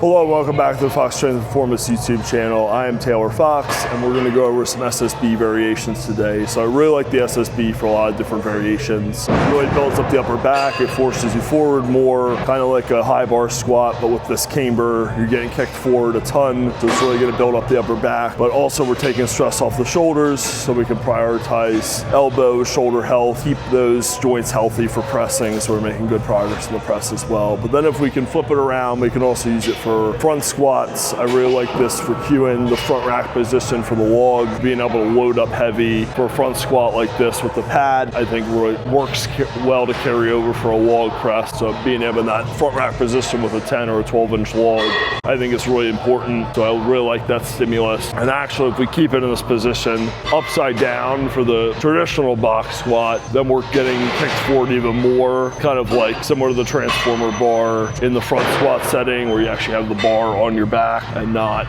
Hello and welcome back to the Fox Strength and Performance YouTube channel. I am Taylor Fox and we're going to go over some SSB variations today. So I really like the SSB for a lot of different variations. It really builds up the upper back, it forces you forward more, kind of like a high bar squat, but with this camber, you're getting kicked forward a ton, so it's really going to build up the upper back. But also we're taking stress off the shoulders so we can prioritize elbow, shoulder health, keep those joints healthy for pressing, so we're making good progress in the press as well. But then if we can flip it around, we can also use it for front squats. I really like this for cueing the front rack position for the log, being able to load up heavy for a front squat like this with the pad. I think really works well to carry over for a log press. So being able in that front rack position with a 10 or a 12-inch log, I think it's really important. So I really like that stimulus. And actually, if we keep it in this position upside down for the traditional box squat, then we're getting kicked forward even more, kind of like similar to the transformer bar in the front squat setting where you actually have the bar on your back and not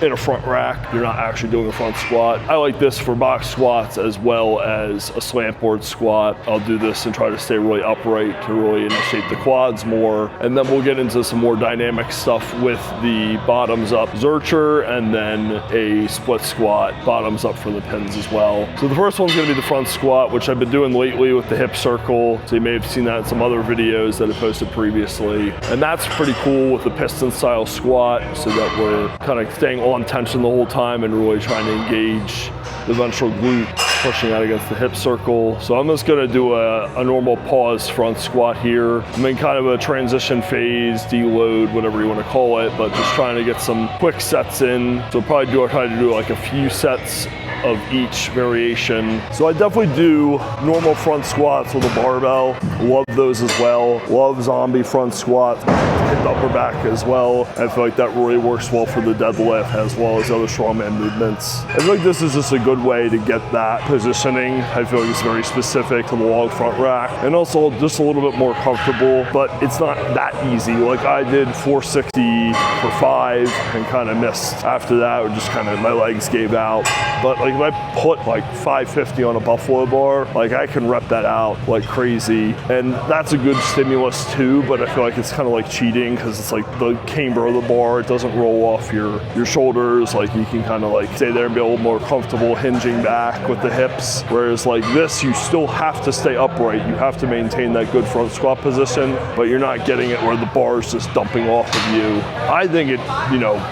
in a front rack. You're not actually doing a front squat. I like this for box squats as well as a slant board squat. I'll do this and try to stay really upright to really initiate the quads more. And then we'll get into some more dynamic stuff with the bottoms up Zercher and then a split squat, bottoms up for the pins as well. So the first one's gonna be the front squat, which I've been doing lately with the hip circle. So you may have seen that in some other videos that I posted previously. And that's pretty cool with the piston style squat so that we're kind of staying on tension the whole time and really trying to engage the ventral glute, pushing out against the hip circle. So I'm just gonna do a normal pause front squat here. I'm in kind of a transition phase, deload, whatever you wanna call it, but just trying to get some quick sets in. So try to do like a few sets of each variation. So I definitely do normal front squats with a barbell. Love those as well. Love zombie front squats. Hit the upper back as well. I feel like that really works well for the deadlift as well as other strongman movements. I feel like this is just a good way to get that positioning. I feel like it's very specific to the long front rack and also just a little bit more comfortable, but it's not that easy. Like I did 460 for 5 and kind of missed after that, or just kind of my legs gave out. But like if I put like 550 on a buffalo bar, like I can rep that out like crazy. And that's a good stimulus too, but I feel like it's kind of like cheating because it's like the camber of the bar, it doesn't roll off your shoulders. Like you can kind of like stay there and be a little more comfortable hinging back with the hips. Whereas like this, you still have to stay upright. You have to maintain that good front squat position, but you're not getting it where the bar is just dumping off of you. I think it,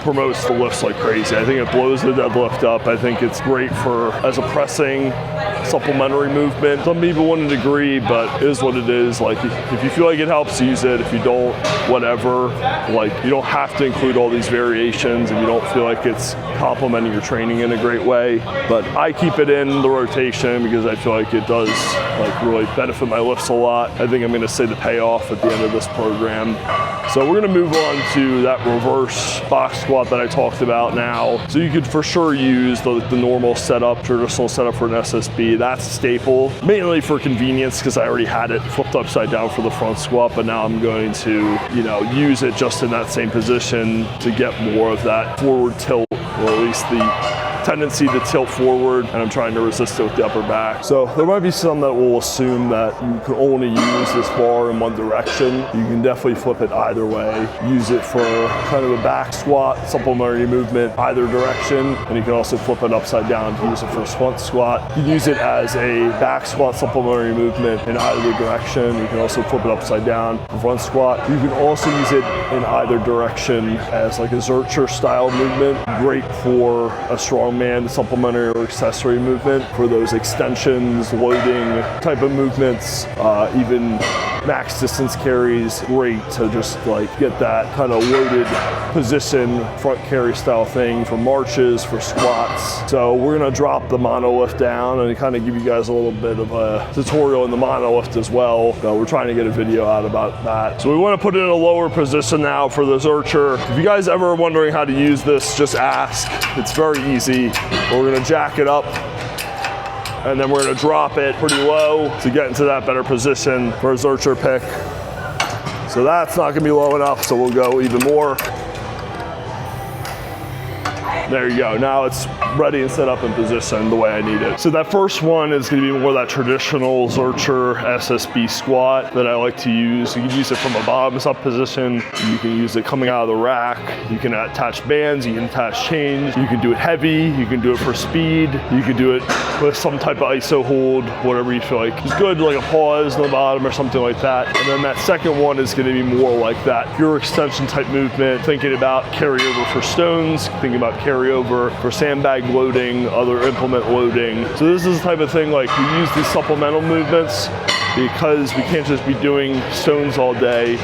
promotes the lifts like crazy. I think it blows the deadlift up. I think it's great for as a pressing supplementary movement. Some people wouldn't agree, but it is what it is. Like if you feel like it helps, use it. If you don't, whatever. Like you don't have to include all these variations if you don't feel like it's complementing your training in a great way. But I keep it in the rotation because I feel like it does like really benefit my lifts a lot. I think I'm gonna see the payoff at the end of this program. So we're gonna move on to that reverse box squat that I talked about now. So you could for sure use the normal setup, traditional setup for an SSB. That's a staple, mainly for convenience because I already had it flipped upside down for the front squat, but now I'm going to, use it just in that same position to get more of that forward tilt, or at least the tendency to tilt forward, and I'm trying to resist it with the upper back. So there might be some that will assume that you can only use this bar in one direction. You can definitely flip it either way. Use it for kind of a back squat, supplementary movement either direction, and you can also flip it upside down to use it for a front squat. You can use it as a back squat supplementary movement in either direction. You can also flip it upside down for front squat. You can also use it in either direction as like a Zercher style movement. Great for a strongman supplementary or accessory movement for those extensions, loading type of movements, even max distance carries. Great to just like get that kind of loaded position, front carry style thing for marches, for squats. So we're gonna drop the monolift down and kind of give you guys a little bit of a tutorial in the monolift as well. We're trying to get a video out about that. So we want to put it in a lower position now for the Zercher. If you guys ever are wondering how to use this, just ask. It's very easy. We're gonna jack it up and then we're gonna drop it pretty low to get into that better position for a Zercher pick. So that's not gonna be low enough, so we'll go even more. There you go. Now it's ready and set up in position the way I need it. So that first one is going to be more that traditional Zercher SSB squat that I like to use. You can use it from a bottoms up position. You can use it coming out of the rack. You can attach bands. You can attach chains. You can do it heavy. You can do it for speed. You can do it with some type of ISO hold, whatever you feel like is good, like a pause in the bottom or something like that. And then that second one is going to be more like that pure extension type movement, thinking about carryover for stones, thinking about carryover for sandbag loading, other implement loading. So this is the type of thing, like, we use these supplemental movements because we can't just be doing stones all day.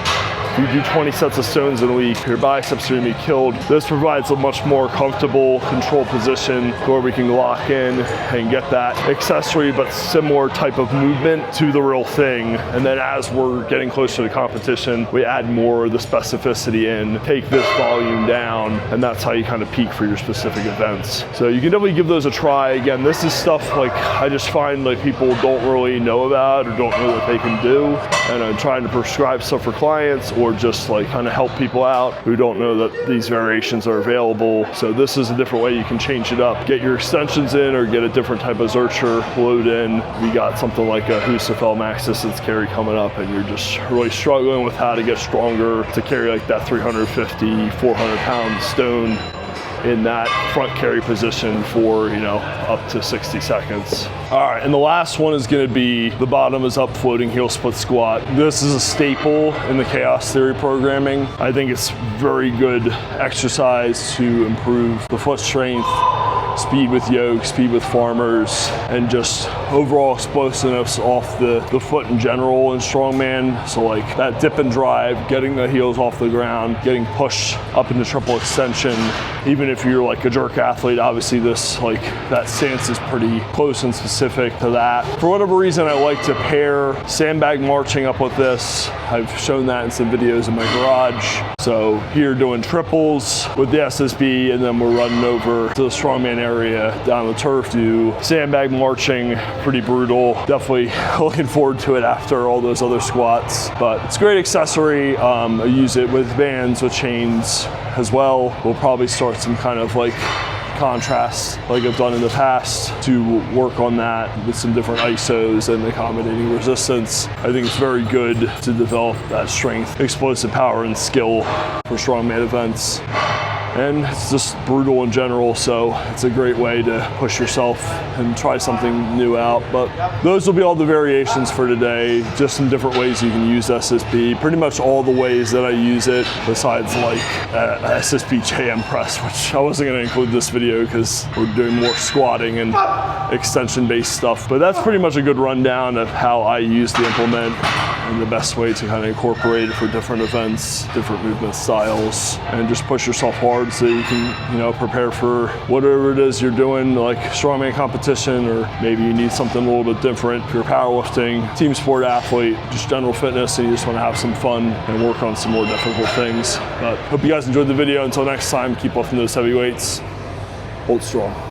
If you do 20 sets of stones in a week, your biceps are gonna be killed. This provides a much more comfortable control position where we can lock in and get that accessory but similar type of movement to the real thing. And then as we're getting closer to competition, we add more of the specificity in, take this volume down, and that's how you kind of peak for your specific events. So you can definitely give those a try. Again, this is stuff like I just find like people don't really know about or don't know that they can do. And I'm trying to prescribe stuff for clients or just like kind of help people out who don't know that these variations are available. So this is a different way you can change it up. Get your extensions in or get a different type of Zercher load in. We got something like a Husafel max distance carry coming up and you're just really struggling with how to get stronger to carry like that 350, 400 pound stone in that front carry position for, you know, up to 60 seconds. All right, and the last one is gonna be the bottom is up floating heel split squat. This is a staple in the chaos theory programming. I think it's very good exercise to improve the foot strength, speed with yoke, speed with farmers, and just overall explosiveness off the foot in general in strongman. So like that dip and drive, getting the heels off the ground, getting pushed up into triple extension. Even if you're like a jerk athlete, obviously this, like that stance is pretty close and specific to that. For whatever reason, I like to pair sandbag marching up with this. I've shown that in some videos in my garage. So here doing triples with the SSB, and then we're running over to the strongman area down the turf, do sandbag marching, pretty brutal. Definitely looking forward to it after all those other squats, but it's a great accessory. I use it with bands, with chains as well. We'll probably start some kind of like contrast like I've done in the past to work on that with some different ISOs and accommodating resistance. I think it's very good to develop that strength, explosive power, and skill for strongman events. And it's just brutal in general, so it's a great way to push yourself and try something new out. But those will be all the variations for today, just some different ways you can use SSB. Pretty much all the ways that I use it, besides like SSB JM press, which I wasn't gonna include this video because we're doing more squatting and extension-based stuff. But that's pretty much a good rundown of how I use the implement and the best way to kind of incorporate it for different events, different movement styles, and just push yourself hard so you can, you know, prepare for whatever it is you're doing, like strongman competition, or maybe you need something a little bit different. If you're powerlifting, team sport athlete, just general fitness, and you just want to have some fun and work on some more difficult things. But hope you guys enjoyed the video. Until next time, keep lifting those heavy weights. Hold strong.